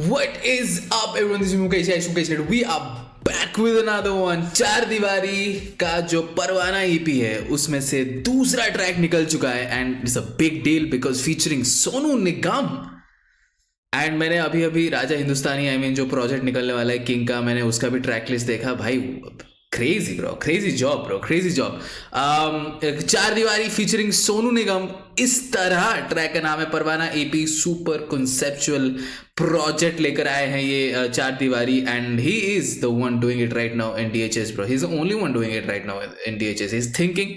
What is up, everyone? This is Mukesh. We are back with another one. चार दीवारी का जो परवाना EP है उसमें से दूसरा ट्रैक निकल चुका है and it's a big deal because featuring Sonu Nigam. And मैंने अभी राजा हिंदुस्तानी जो प्रोजेक्ट निकलने वाला है किंग का, मैंने उसका भी ट्रैक लिस्ट देखा भाई. Crazy bro, crazy job. चार दीवारी फीचरिंग सोनू निगम, इस तरह ट्रैक का नाम है. Parwana EP super conceptual project लेकर आए हैं ये Chaar Diwaari and he is the one doing it right now in DHS bro. He is the only one doing it right now in DHS. He is thinking,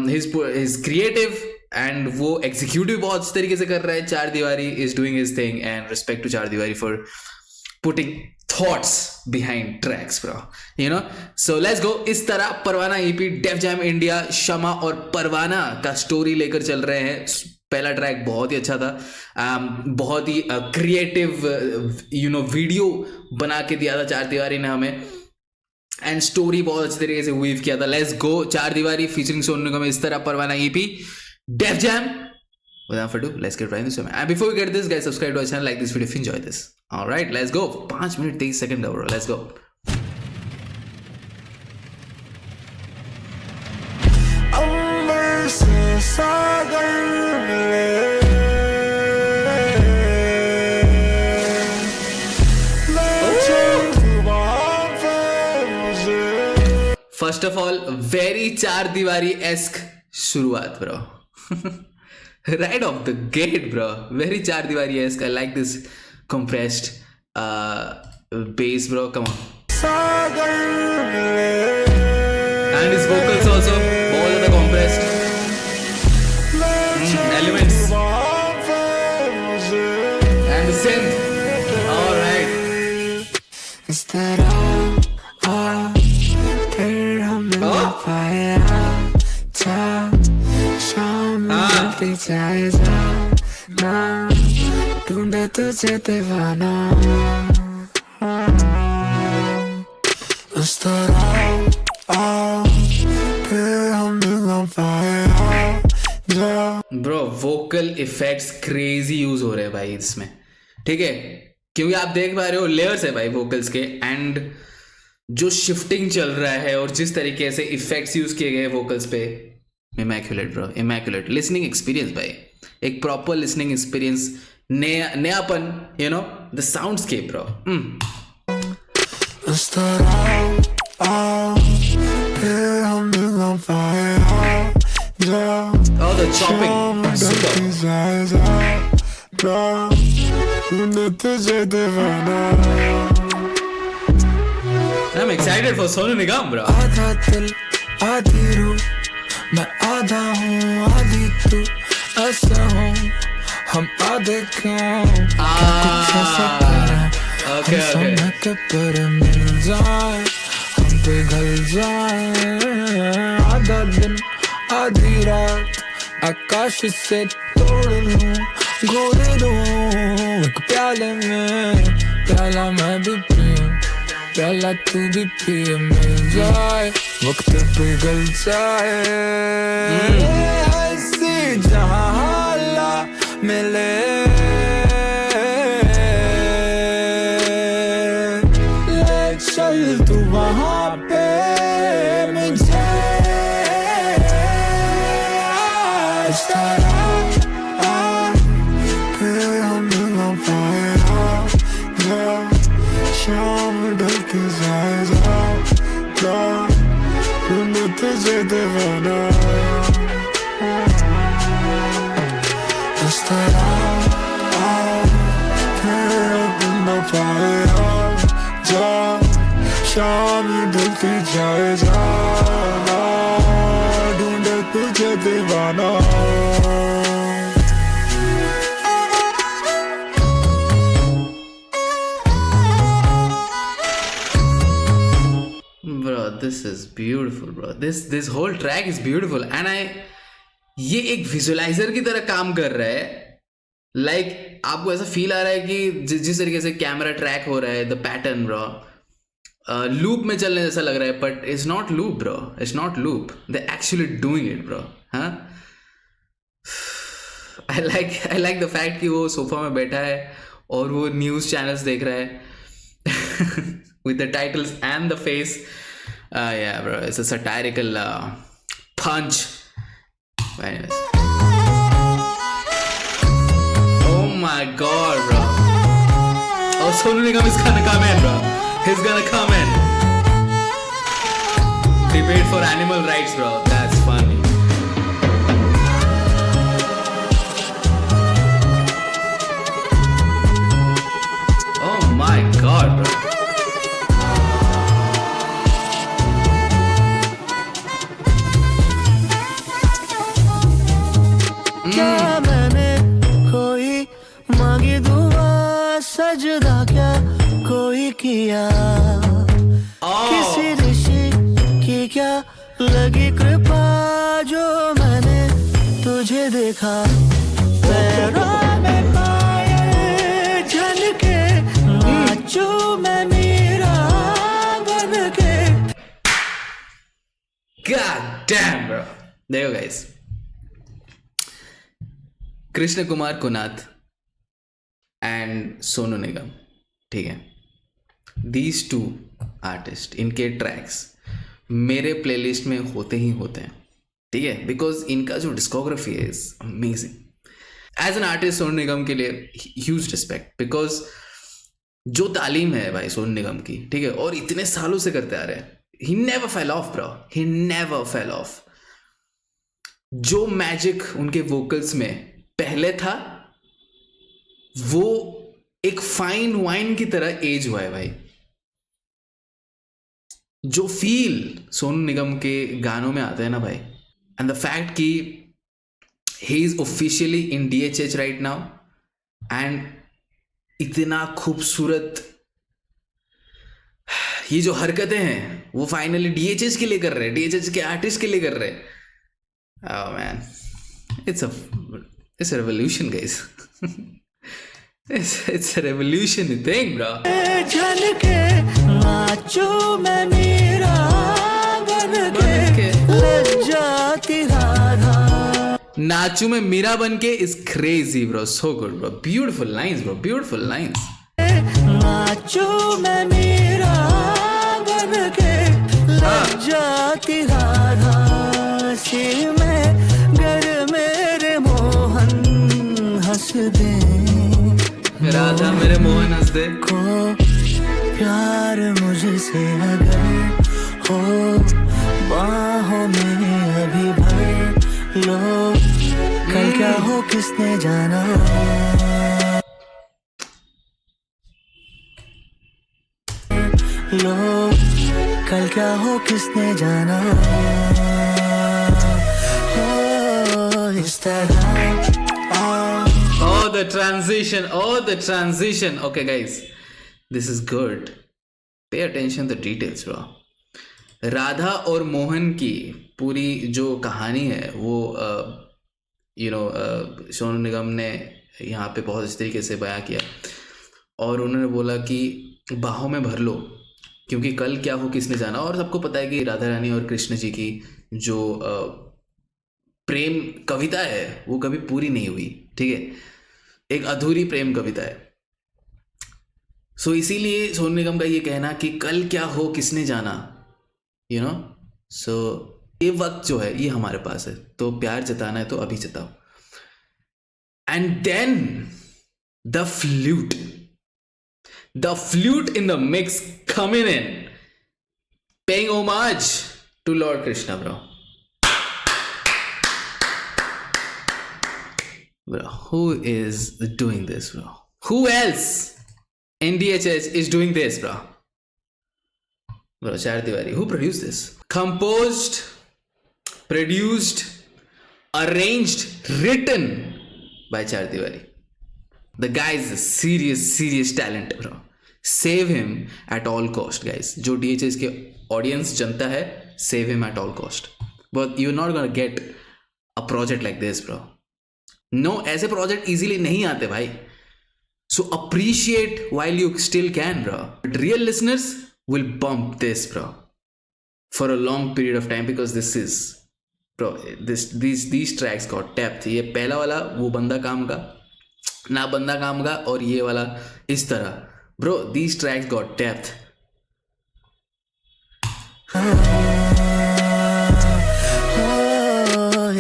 his creative and वो executive बहुत इस तरीके से कर रहा है. Chaar Diwaari is doing his thing and respect to Chaar Diwaari for putting thoughts behind tracks bro, you know. So let's go. इस तरह Parwana EP Def jam India, शमा और परवाना का स्टोरी लेकर चल रहे हैं. पहला ट्रैक बहुत ही अच्छा था, बहुत ही क्रिएटिव वीडियो बना के दिया था चार दीवारी ने हमें एंड स्टोरी बहुत अच्छी तरीके से वीव किया था. Let's go. Chaar Diwaari featuring Sonu Nigam, इस तरह Parwana EP Def Jam. Without further ado, let's get right into it. And before we get this, guys, subscribe to our channel, like this video if you enjoy this. All right, let's go. 5 minutes 30 seconds over. Let's go. First of all, very चार दीवारी esque शुरुआत bro. Right off the gate bro, very चार दीवारी esque. I like this compressed bass bro, come on. And his vocals also बहुत ज़्यादा compressed elements and the synth. All right. ढूंढे तुझे दीवाना इस तरह फिर हम मिल पाए. Bro vocal effects crazy use हो रहे हैं भाई इसमें, ठीक है, क्योंकि आप देख पा रहे हो लेयर्स है भाई वोकल्स के एंड जो शिफ्टिंग चल रहा है और जिस तरीके से इफेक्ट्स यूज किए गए वोकल्स पे. Immaculate bro, immaculate listening experience भाई, एक प्रॉपर लिसनिंग एक्सपीरियंस, नयापन, you know, the soundscape bro. Oh, the chopping, super. I'm excited for Sonu Nigam bro. आधा दिल आधी रूह, मैं आधा हूँ आधी तू, ऐसा हूँ हम आधे क्यों. Okay. समय के पर मिल जाए हम पिघल जाए. आधा दिन आधी रात आकाश से तोड़ लूं, घोल दूं एक प्याले में, प्याला मैं भी पीऊं, प्याला तू भी पिए, मिल जाए वक्त पिघल जाए. ऐसी जहाँ हाला मिले ले चल तू वहाँ पे मुझे. इस तरह फिर हम मिल पाए. शाम ढलती जाए ढूंढे तुझे दीवाना इस तरह फिर न पाए. शाम ढलती जाए ढूंढे तुझे दीवाना. Bro, this is beautiful bro. This whole track is beautiful and ये एक विजुअलाइजर की तरह काम कर रहा है. लाइक आपको ऐसा फील आ रहा है कि जिस तरीके से कैमरा ट्रैक हो रहा है, द पैटर्न ब्रो लूप में चलने जैसा लग रहा है, but it's not loop bro, it's not loop, they actually doing it bro. हाँ, आई लाइक द फैक्ट कि वो सोफा में बैठा है और वो न्यूज चैनल्स देख रहा है with the titles and the face. Yeah, bro, it's a satirical punch. But anyways. Oh my god, bro. Oh, Sonu Nigam is gonna come in, bro. He's gonna come in. Debate for animal rights, bro. That's funny. Oh my god, bro. क्या मैंने कोई मांगी दुआ सजदा क्या कोई किया किसी ऋषि की क्या लगी कृपा जो मैंने तुझे देखा पैरों में पायल झलके नाचूं मैं मीरा बन के God damn, bro. देखो guys. कृष्ण कुमार कुनाथ एंड सोनू निगम, ठीक है, दीज टू आर्टिस्ट, इनके ट्रैक्स मेरे प्लेलिस्ट में होते ही होते हैं, ठीक है, बिकॉज इनका जो डिस्कोग्राफी है is amazing. As an artist Sonu Nigam के लिए ह्यूज रिस्पेक्ट, बिकॉज जो तालीम है भाई सोनू निगम की, ठीक है, और इतने सालों से करते आ रहे हैं, he never fell off bro, he never fell off. जो मैजिक उनके वोकल्स में पहले था वो एक फाइन वाइन की तरह एज हुआ है भाई. जो फील सोनू निगम के गानों में आता है ना भाई, एंड द फैक्ट कि he is officially in DHH right now, and इतना खूबसूरत ये जो हरकतें हैं वो फाइनली DHH के लिए कर रहे हैं, DHH के आर्टिस्ट के लिए कर रहे हैं. Oh man, it's a revolution, guys. it's a revolution thing, bro. झलके नाचूं मैं मीरा बन के लज्जाती राधा नाचू में मीरा बन के is crazy, bro. So good, bro. Beautiful lines, bro. Beautiful lines. नाचूं मैं मीरा बन के लज्जाती राधा सी में गर मेरे मोहन हंस दे राधा मेरे मोहन हंस दे को प्यार मुझसे अगर हो बाहों में अभी भर लो कल क्या हो किसने जाना लो कल क्या हो किसने जाना हो इस तरह Oh, the transition. Oh, the transition. Okay, guys. This is good. Pay attention to the details, bro. Radha और मोहन की पूरी जो कहानी है वो सोनू निगम ने यहाँ पे बहुत अच्छी तरीके से बयां किया, और उन्होंने बोला कि बाहों में भर लो क्योंकि कल क्या हो किसने जाना. और सबको पता है कि राधा रानी और कृष्ण जी की जो प्रेम कविता है वो कभी पूरी नहीं हुई, ठीक है, एक अधूरी प्रेम कविता है. सो इसीलिए सोनू निगम का ये कहना कि कल क्या हो किसने जाना, सो ये वक्त जो है ये हमारे पास है, तो प्यार जताना है तो अभी जताओ. And then the flute in the mix coming in, paying homage to lord Krishna, bro. Bro, who is doing this, bro? Who else in DHH is doing this, bro? Bro, Char Tiwari. Who produced this? Composed, produced, arranged, written by Char Tiwari. The guy is a serious talent, bro. Save him at all cost, guys. जो DHH के audience जनता है, save him at all cost. But you're not gonna get a project like this, bro. No, ऐसे project easily नहीं आते भाई. So appreciate while you still can, bro. Real listeners will bump this, bro, for a long period of time, because this is bro these tracks got depth. ये पहला वाला वो बंदा काम का ना बंदा काम का, और ये वाला इस तरह bro, these tracks got depth.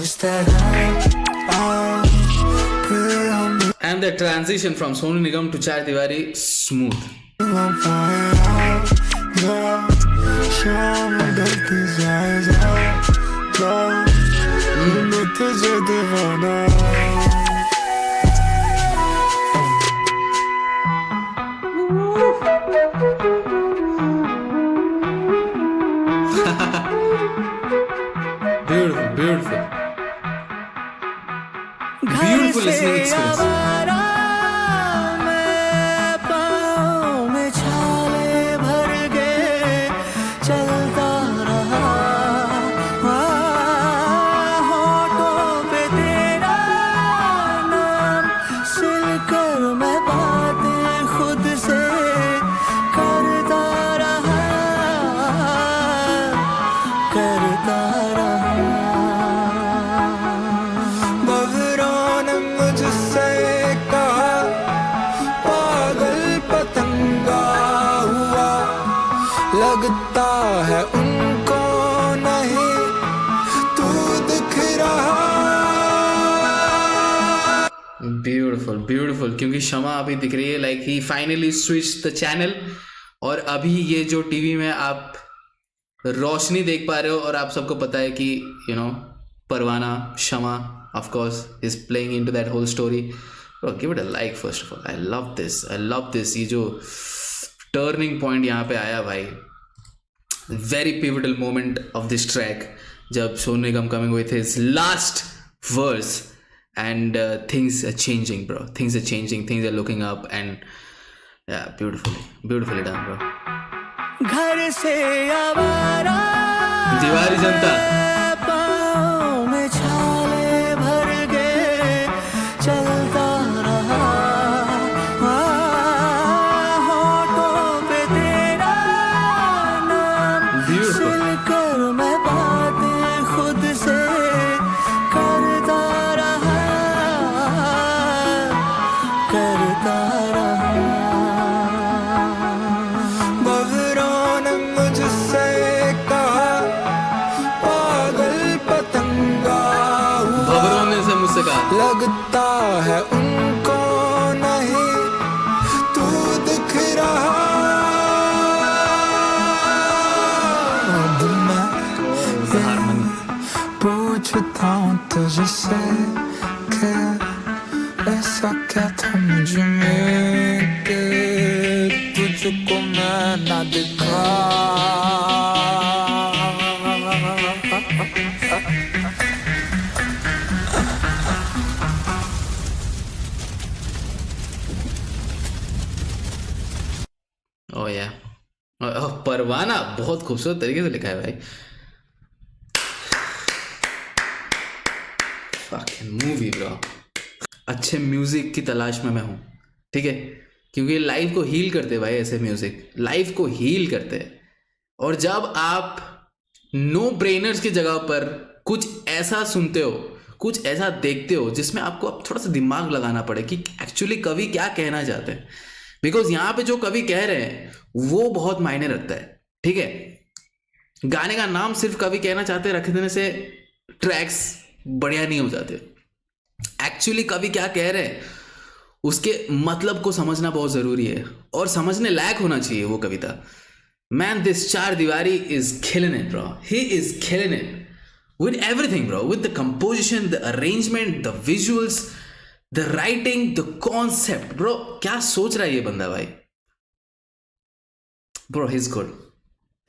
इस तरह And the transition from Sonu Nigam to Char Tiwari, smooth. शाम ढलती मैं तुझे दीवाना Beautiful. Beautiful listening experience. लगता है उनको नहीं तू दिख रहा। ब्यूटिफुल क्योंकि शमा अभी दिख रही है, like he finally switch the channel, और अभी ये जो टीवी में आप रोशनी देख पा रहे हो, और आप सबको पता है कि यू नो परवाना शमा of course is playing into that whole story. Give it a like first of all. I love this. ये जो टर्निंग पॉइंट यहाँ पे आया भाई, very pivotal moment of this track, जब Sonu Nigam coming with his last verse and things are changing bro, things are changing, things are looking up, and yeah, beautifully done bro. घर से आवारा दीवारी जनता पाँव में छाले भर गए चलता रहा, होठों पे तेरा नाम सुनकर मैं बातें खुद से लगता है उनको नहीं तू दिख रहा। अब मैं पूछता हूँ तुझसे कि ऐसा क्या था मुझ में कि तुझको मैं ना दिखा। ओ या परवाना बहुत खूबसूरत तरीके से लिखा है भाई. Fucking movie bro. अच्छे म्यूजिक की तलाश में मैं हूँ, ठीक है, क्योंकि लाइफ को हील करते भाई. ऐसे म्यूजिक लाइफ को हील करते हैं. और जब आप नो ब्रेनर्स की जगह पर कुछ ऐसा सुनते हो, कुछ ऐसा देखते हो जिसमें आपको अब थोड़ा सा दिमाग लगाना पड़े कि एक्चुअली कवि क्या कहना चाहते हैं, बिकॉज यहाँ पे जो कवि कह रहे हैं वो बहुत मायने रखता है. ठीक है, गाने का नाम सिर्फ कवि कहना चाहते रख देने से ट्रैक्स बढ़िया नहीं हो जाते. एक्चुअली कवि क्या कह रहे हैं उसके मतलब को समझना बहुत जरूरी है, और समझने लायक होना चाहिए वो कविता. मैन, दिस चार Diwaari is killing it bro. He is killing it with everything bro, with the composition, the arrangement, the visuals, the writing, the concept bro. क्या सोच रहा है ये बंदा भाई. Bro, he's good.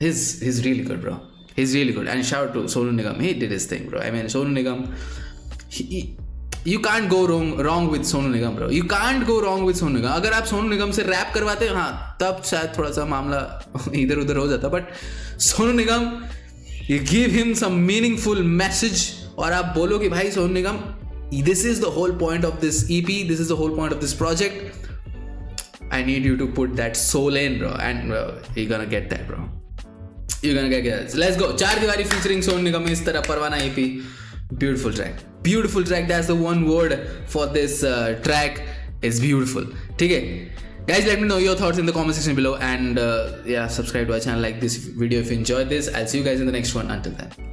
He's really good bro. He's really good. And shout out to Sonu Nigam. He did his thing bro. I mean Sonu Nigam, you can't go wrong with Sonu Nigam bro. You can't go wrong with Sonu Nigam. अगर आप सोनू निगम से rap करवाते हाँ तब शायद थोड़ा सा मामला इधर उधर हो जाता, but Sonu Nigam, you give him some meaningful message, और आप बोलो कि भाई Sonu Nigam, this is the whole point of this EP, this is the whole point of this project. I need you to put that soul in bro, and you're gonna get that bro. You're gonna get it. Let's go. चार दीवारी featuring Sonu Nigam इस तरह Parwana EP. Beautiful track. Beautiful track. That's the one word for this track. Is beautiful. ठीक है. Guys, let me know your thoughts in the comment section below, and yeah, subscribe to our channel, like this video if you enjoyed this. I'll see you guys in the next one. Until then.